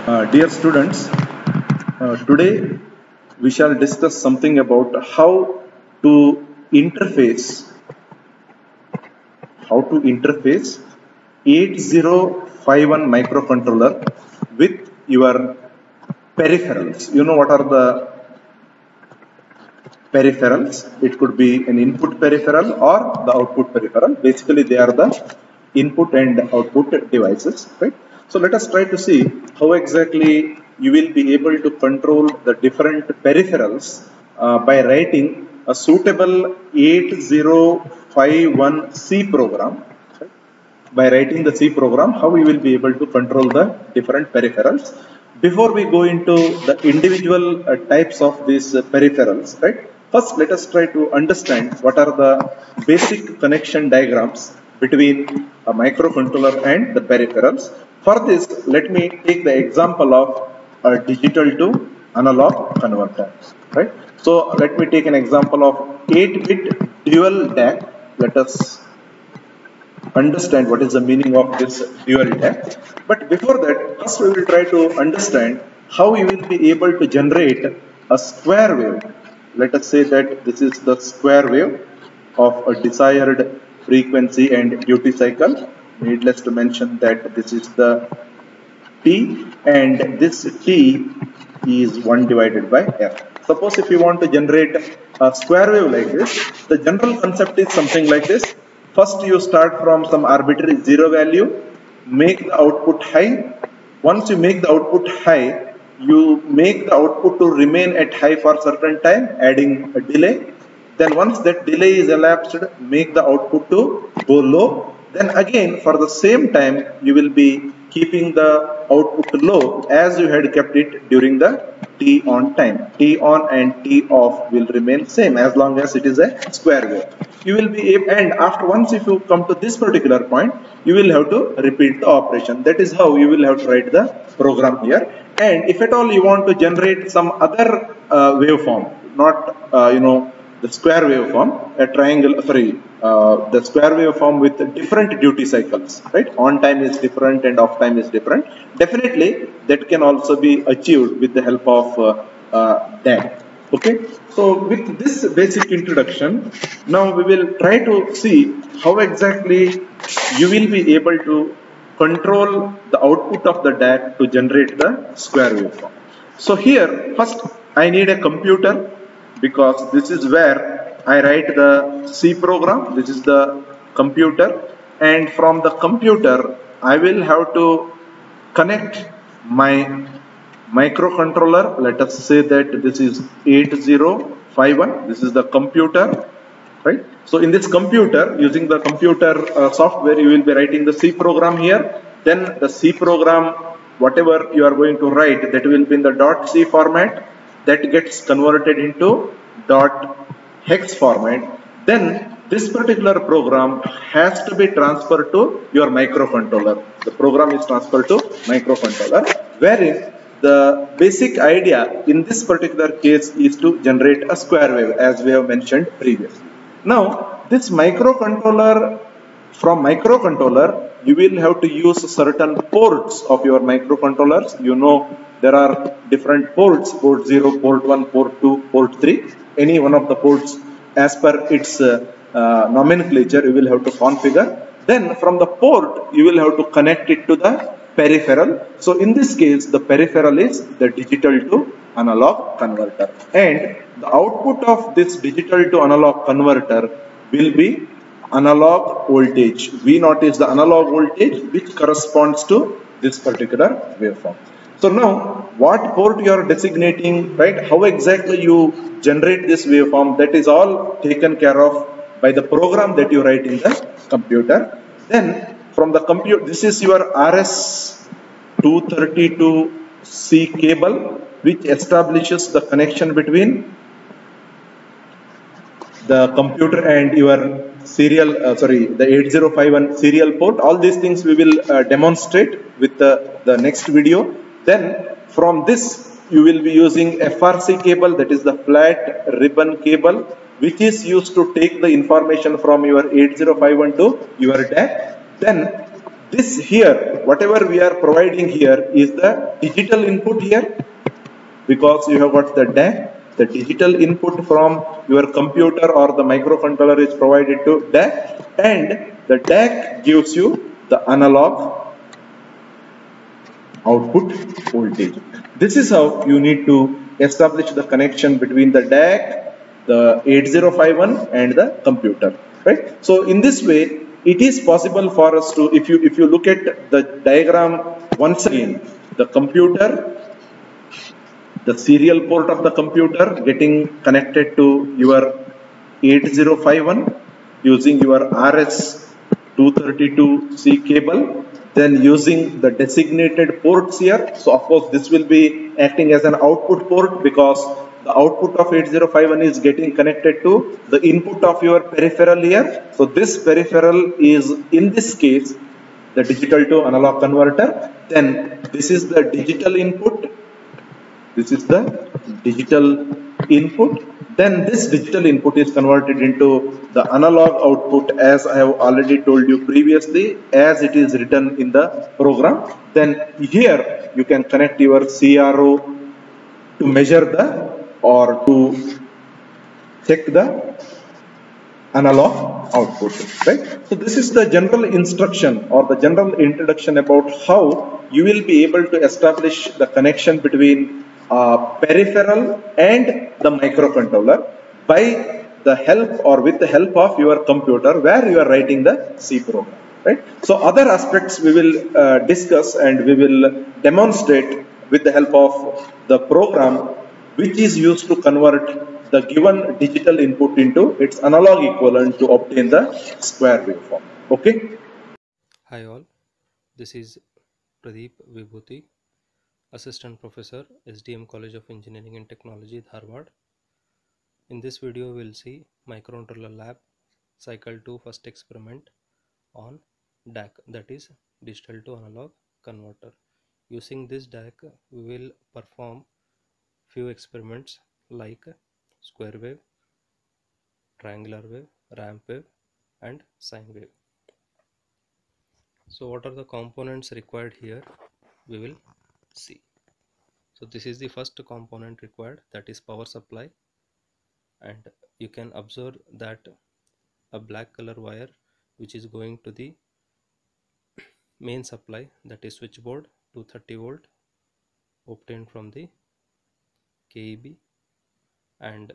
Dear students, today we shall discuss something about how to interface 8051 microcontroller with your peripherals. You know what are the peripherals? It could be an input peripheral or the output peripheral. Basically, they are the input and output devices, right? So let us try to see how exactly you will be able to control the different peripherals by writing a suitable 8051C program. Right? By writing the C program, how we will be able to control the different peripherals. Before we go into the individual types of these peripherals, right? First, let us try to understand what are the basic connection diagrams between a microcontroller and the peripherals. For this, let me take the example of a digital to analog converter, right? So, let me take an example of 8-bit dual DAC. Let us understand what is the meaning of this dual DAC. But before that, first we will try to understand how you will be able to generate a square wave. Let us say that this is the square wave of a desired frequency and duty cycle. Needless to mention that this is the T and this T is 1 divided by F. Suppose if you want to generate a square wave like this, the general concept is something like this. First you start from some arbitrary zero value, make the output high. Once you make the output high, you make the output to remain at high for certain time, adding a delay. Then once that delay is elapsed, make the output to go low. Then again for the same time, you will be keeping the output low as you had kept it during the T on time. T on and T off will remain same as long as it is a square wave. You will be able, and after once if you come to this particular point, you will have to repeat the operation. That is how you will have to write the program here. And if at all you want to generate some other waveform, not the square waveform, a triangle, the square waveform with different duty cycles, right? On time is different and off time is different. Definitely that can also be achieved with the help of DAC. Okay, so with this basic introduction, now we will try to see how exactly you will be able to control the output of the DAC to generate the square waveform. So here, first I need a computer, because this is where I write the C program. This is the computer, and from the computer I will have to connect my microcontroller. Let us say that this is 8051. This is the computer, right? So in this computer, using the computer software, you will be writing the C program here. Then the C program, whatever you are going to write, that will be in the .c format. That gets converted into .hex format. Then this particular program has to be transferred to your microcontroller. The program is transferred to microcontroller, wherein the basic idea in this particular case is to generate a square wave, as we have mentioned previously. Now, this microcontroller, from microcontroller, you will have to use certain ports of your microcontrollers. You know, there are different ports, port 0, port 1, port 2, port 3. Any one of the ports as per its nomenclature you will have to configure. Then from the port you will have to connect it to the peripheral. So in this case the peripheral is the digital to analog converter, and the output of this digital to analog converter will be analog voltage. V0 is the analog voltage which corresponds to this particular waveform. So now what port you are designating, right? How exactly you generate this waveform, that is all taken care of by the program that you write in the computer. Then from the computer, this is your RS-232C cable, which establishes the connection between the computer and your serial, the 8051 serial port. All these things we will demonstrate with the next video. Then from this you will be using FRC cable, that is the flat ribbon cable, which is used to take the information from your 8051 to your DAC. Then This here, whatever we are providing here is the digital input here, because you have got the DAC. The digital input from your computer or the microcontroller is provided to DAC, and the DAC gives you the analog output voltage. This is how you need to establish the connection between the DAC, the 8051 and the computer, right? So in this way, it is possible for us to, if you look at the diagram once again, the computer, the serial port of the computer getting connected to your 8051 using your RS232C cable, then using the designated ports here. So of course this will be acting as an output port, because the output of 8051 is getting connected to the input of your peripheral here. So this peripheral is in this case the digital to analog converter. Then this is the digital input, this is the digital input. Then this digital input is converted into the analog output, as I have already told you previously, as it is written in the program. Then here you can connect your CRO to measure the, or to check the analog output, right? So this is the general instruction or the general introduction about how you will be able to establish the connection between peripheral and the microcontroller by the help or with the help of your computer where you are writing the C program, right? So other aspects we will discuss and we will demonstrate with the help of the program which is used to convert the given digital input into its analog equivalent to obtain the square waveform. Okay. Hi all, this is Pradeep Vibhuti, Assistant Professor, SDM College of Engineering and Technology, Dharwad. In this video, we'll see Microcontroller Lab Cycle 2 first experiment on DAC, that is Digital to Analog Converter. Using this DAC, we will perform few experiments like square wave, triangular wave, ramp wave, and sine wave. So what are the components required here? We will see. So this is the first component required, that is power supply, and you can observe that a black color wire which is going to the main supply, that is switchboard, 230 volt obtained from the KEB, and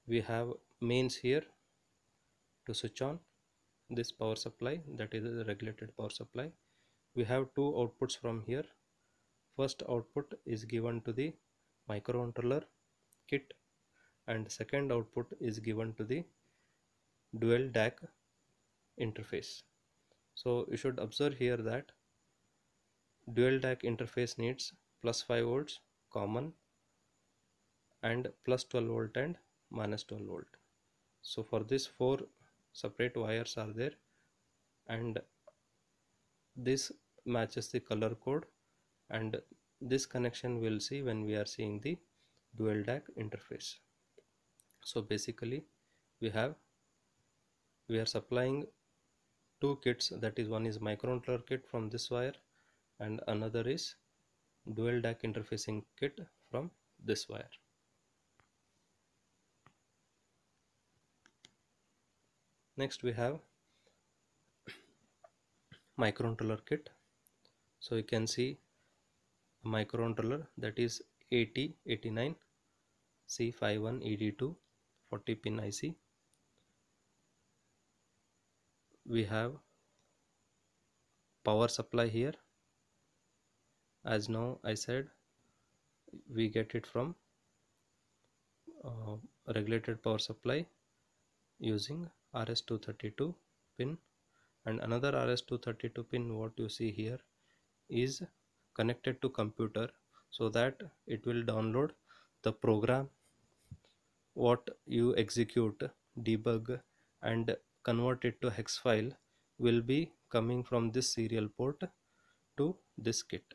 we have mains here to switch on this power supply, that is the regulated power supply. We have two outputs from here. First output is given to the microcontroller kit, and second output is given to the dual DAC interface. So you should observe here that dual DAC interface needs plus 5 volts common and plus 12 volt and minus 12 volt. So for this 4 separate wires are there, and this matches the color code, and this connection we'll see when we are seeing the dual DAC interface. So basically we are supplying two kits, that is one is microcontroller kit from this wire and another is dual DAC interfacing kit from this wire. Next we have microcontroller kit. So you can see a microcontroller, that is AT89 C51ED2 40 pin IC. We have power supply here. As now I said, we get it from regulated power supply using RS232 pin, and another RS232 pin what you see here is connected to computer, so that it will download the program what you execute, debug and convert it to hex file will be coming from this serial port to this kit.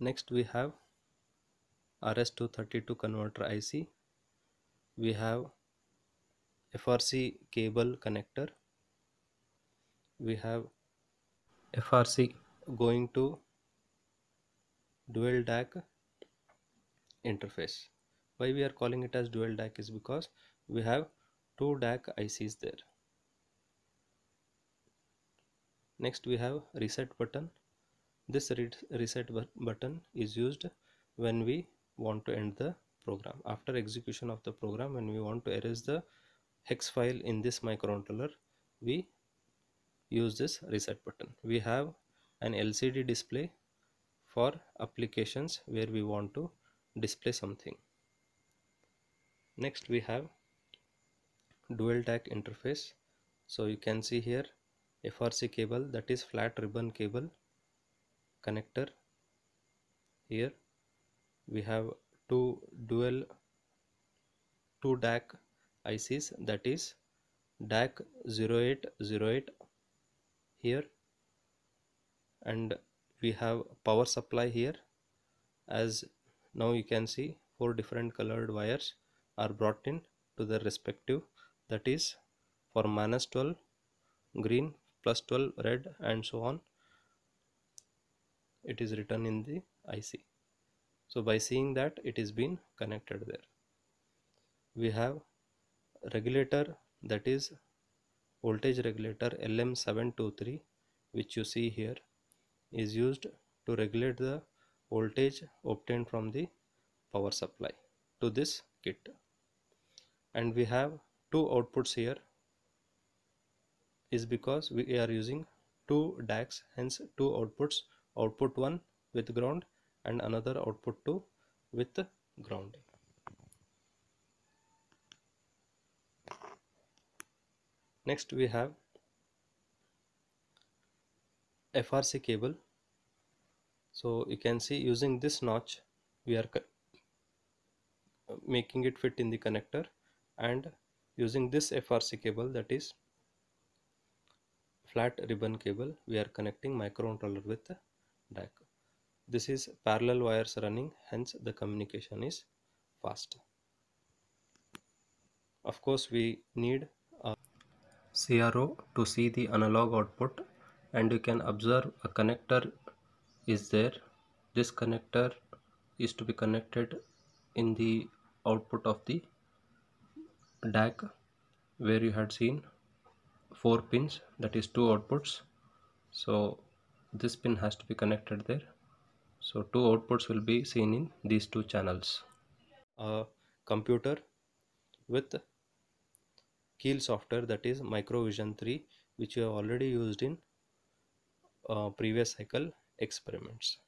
Next we have RS232 converter IC. We have FRC cable connector. we have FRC going to dual DAC interface. Why we are calling it as dual DAC is because we have two DAC ICs there. Next we have reset button. This reset button is used when we want to end the program. After execution of the program, when we want to erase the hex file in this microcontroller, we use this reset button. We have an LCD display for applications where we want to display something. Next we have dual DAC interface. So you can see here FRC cable, that is flat ribbon cable connector. Here we have two DAC ICs, that is DAC 0808 here, and we have power supply here. As now you can see 4 different colored wires are brought in to the respective, that is for -12 green, +12 red, and so on. It is written in the IC. So by seeing that, it is been connected there. We have regulator, that is voltage regulator LM723, which you see here, is used to regulate the voltage obtained from the power supply to this kit. And we have two outputs here, is because we are using two DACs, hence two outputs, output 1 with ground and another output 2 with ground. Next we have FRC cable. So you can see using this notch we are making it fit in the connector, and using this FRC cable, that is flat ribbon cable, we are connecting microcontroller with the DAC. This is parallel wires running, hence the communication is fast. Of course we need a CRO to see the analog output, and you can observe a connector is there. This connector is to be connected in the output of the DAC, where you had seen 4 pins, that is 2 outputs. So this pin has to be connected there. So 2 outputs will be seen in these 2 channels. A computer with Keil software, that is MicroVision 3, which you have already used in previous cycle experiments.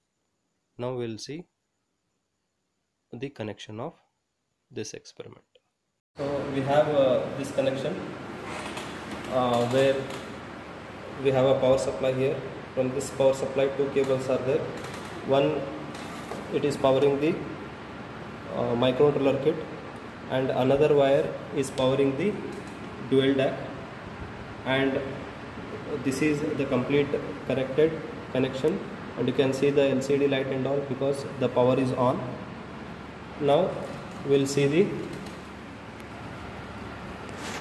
Now we will see the connection of this experiment. So we have this connection where we have a power supply here. From this power supply, 2 cables are there. One, it is powering the microcontroller kit, and another wire is powering the dual DAC, and this is the complete connected connection, and you can see the LCD light and all because the power is on. Now we'll see the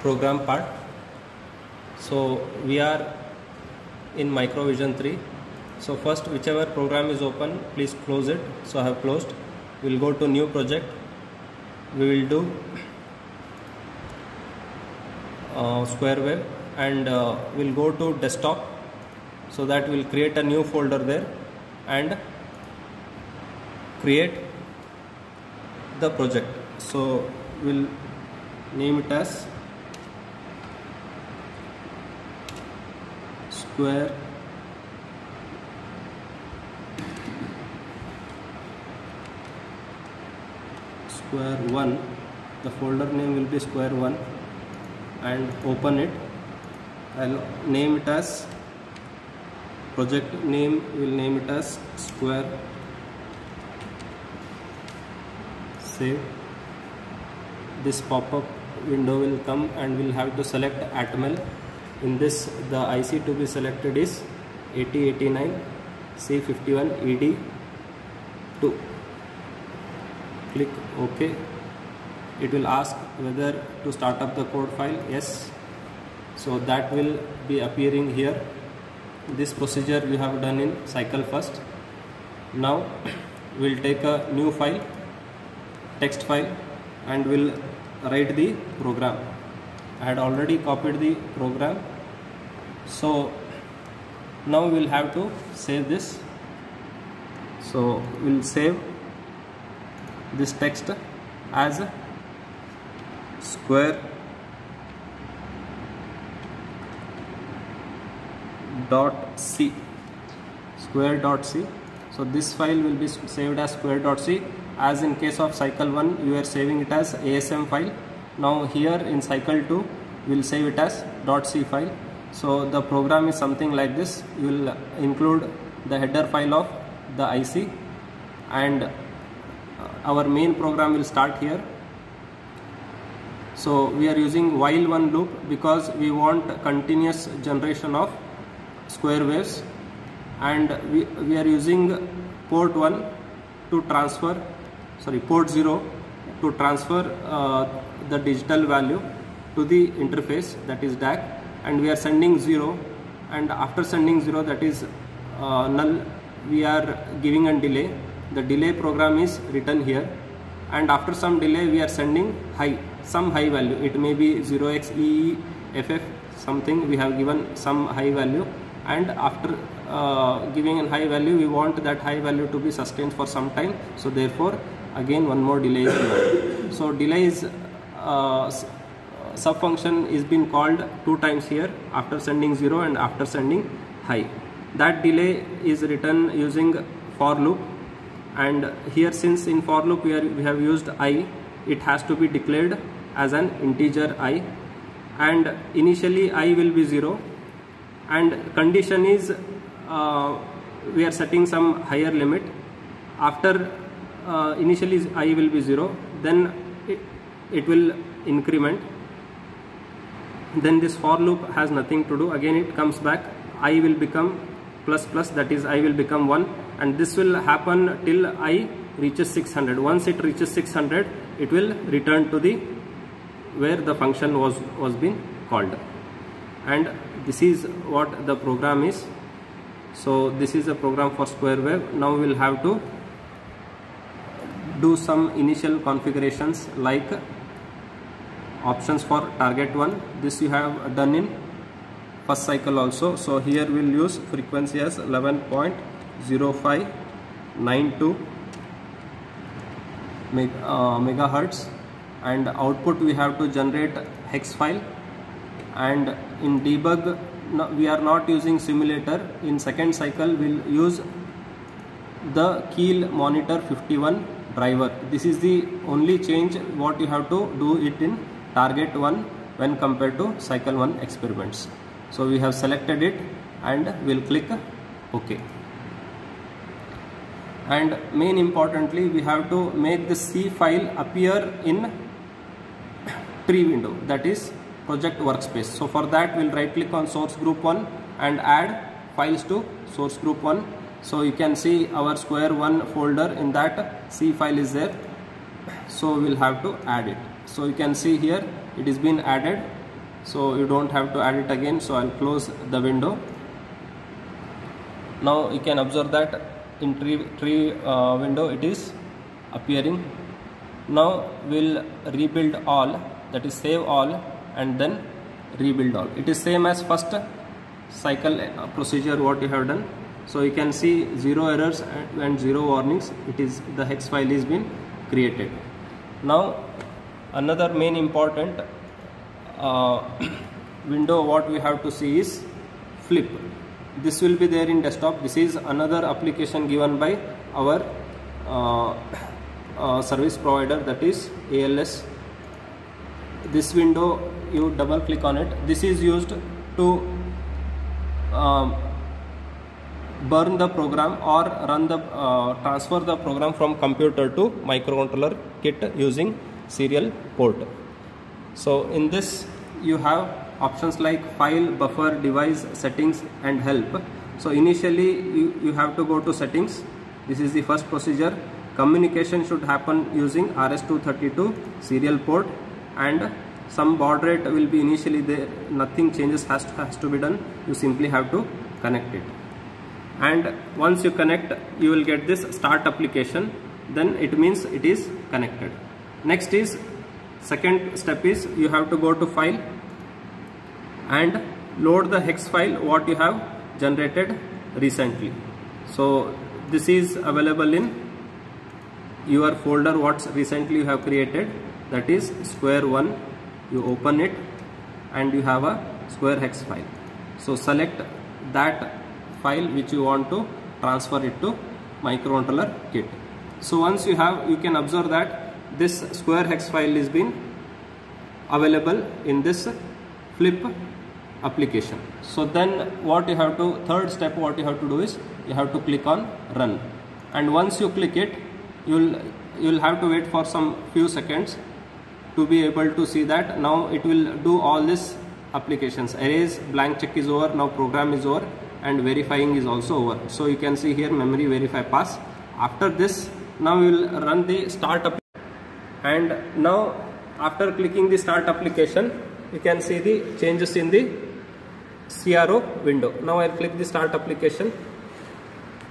program part. So we are in MicroVision 3. So first, whichever program is open, please close it. So I have closed. We'll go to new project. We will do square wave, and we'll go to desktop, so that we'll create a new folder there and create the project. So we'll name it as square one. The folder name will be square 1, and open it. I'll name it as project name, will name it as square. Save. This pop-up window will come, and we'll have to select Atmel. In this, the IC to be selected is 8089 C51 ED2. Click OK. It will ask whether to start up the code file. Yes. So that will be appearing here. this procedure we have done in cycle first. Now we'll take a new file, text file, and we'll write the program. I had already copied the program, so now we'll have to save this. So we'll save this text as square .c. So this file will be saved as square.c. As in case of cycle 1 you are saving it as ASM file. Now here in cycle 2 we will save it as .c file. So the program is something like this. You will include the header file of the IC, and our main program will start here. So we are using while one loop because we want continuous generation of square waves, and we are using port 1 to transfer, port 0 to transfer the digital value to the interface, that is DAC, and we are sending 0, and after sending 0, that is null, we are giving a delay. The delay program is written here, and after some delay we are sending some high value. It may be 0xEEFF something, we have given some high value, and after giving a high value we want that high value to be sustained for some time, so therefore again one more delay is given. So delay is subfunction is been called 2 times here, after sending 0 and after sending high. That delay is written using for loop, and here since in for loop we have used I, it has to be declared as an integer I, and initially I will be 0, and condition is we are setting some higher limit. After initially I will be 0, then it will increment. Then this for loop has nothing to do. Again it comes back, I will become plus plus, that is I will become 1, and this will happen till I reaches 600. Once it reaches 600, it will return to the where the function was being called, and this is what the program is. So this is a program for square wave. Now we will have to do some initial configurations like options for target 1. This you have done in first cycle also. So here we will use frequency as 11.0592 megahertz, and output we have to generate hex file, and in debug we are not using simulator. In second cycle we will use the Keel monitor 51 driver. This is the only change what you have to do it in target 1 when compared to cycle 1 experiments. So we have selected it and we'll click OK. And main importantly, we have to make the C file appear in tree window, that is project workspace. So for that we'll right click on source group 1 and add files to source group 1. So you can see our square 1 folder, in that C file is there. So we'll have to add it. So you can see here it is been added, so you don't have to add it again. So I'll close the window. Now you can observe that in tree window it is appearing. Now we'll rebuild all, that is save all and then rebuild all. It is same as first cycle procedure what you have done. So you can see 0 errors and 0 warnings. It is the hex file is been created. Now another main important window what we have to see is flip. This will be there in desktop. This is another application given by our service provider, that is ALS. This window, you double click on it. This is used to burn the program or run the transfer the program from computer to microcontroller kit using serial port. So in this you have options like file, buffer, device, settings and help. So initially you have to go to settings. This is the first procedure. Communication should happen using RS-232 serial port, and some baud rate will be initially there. Nothing changes has to be done. You simply have to connect it. And once you connect, you will get this start application, then it means it is connected. Next is, second step is, you have to go to file and load the hex file what you have generated recently. So this is available in your folder what recently you have created, that is square 1. You open it and you have a square hex file. So select that file which you want to transfer it to microcontroller kit. So once you have, you can observe that this square hex file is been available in this flip application. So then what you have to, third step what you have to do is, you have to click on run, and once you click it, you'll have to wait for some few seconds to be able to see that now it will do all this applications. Erase, blank check is over, now program is over, and verifying is also over. So you can see here memory verify pass. After this, now we will run the start application, and now after clicking the start application, you can see the changes in the CRO window. Now I will click the start application.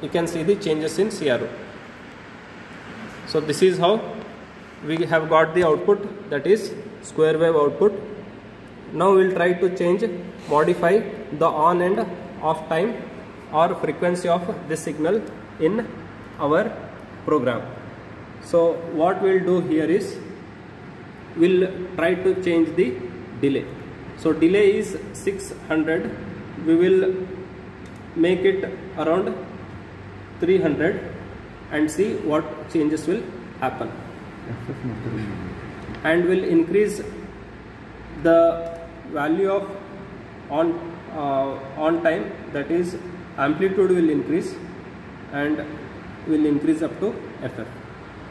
You can see the changes in CRO. So this is how we have got the output, that is square wave output. Now we will try to change, modify the on and off time or frequency of this signal in our program. So what we will do here is, we will try to change the delay. So delay is 600, we will make it around 300 and see what changes will happen, and will increase the value of on time, that is amplitude will increase and will increase up to FF.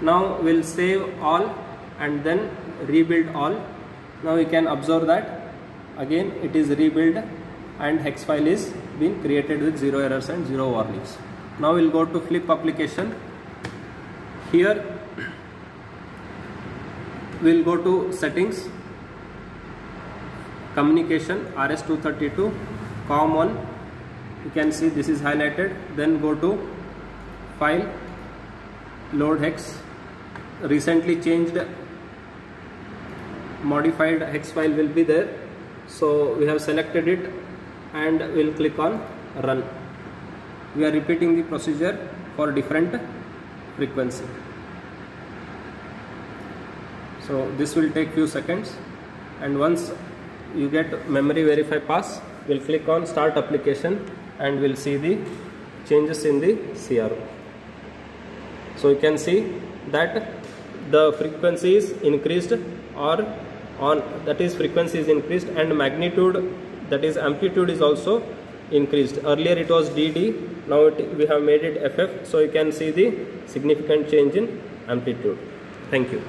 Now we'll save all and then rebuild all. Now you can observe that again it is rebuild and hex file is being created with 0 errors and 0 warnings. Now we'll go to flip application. Here we'll go to settings, communication, RS-232, COM1. You can see this is highlighted. Then go to file, load hex, recently changed modified hex file will be there. So we have selected it and we'll click on run. We are repeating the procedure for different frequency. So this will take few seconds, and once you get memory verify pass, we'll click on start application and we'll see the changes in the CRO. So you can see that the frequency is increased, or on, that is frequency is increased, and magnitude, that is amplitude, is also increased. Earlier it was DD, now we have made it FF. So you can see the significant change in amplitude. Thank you.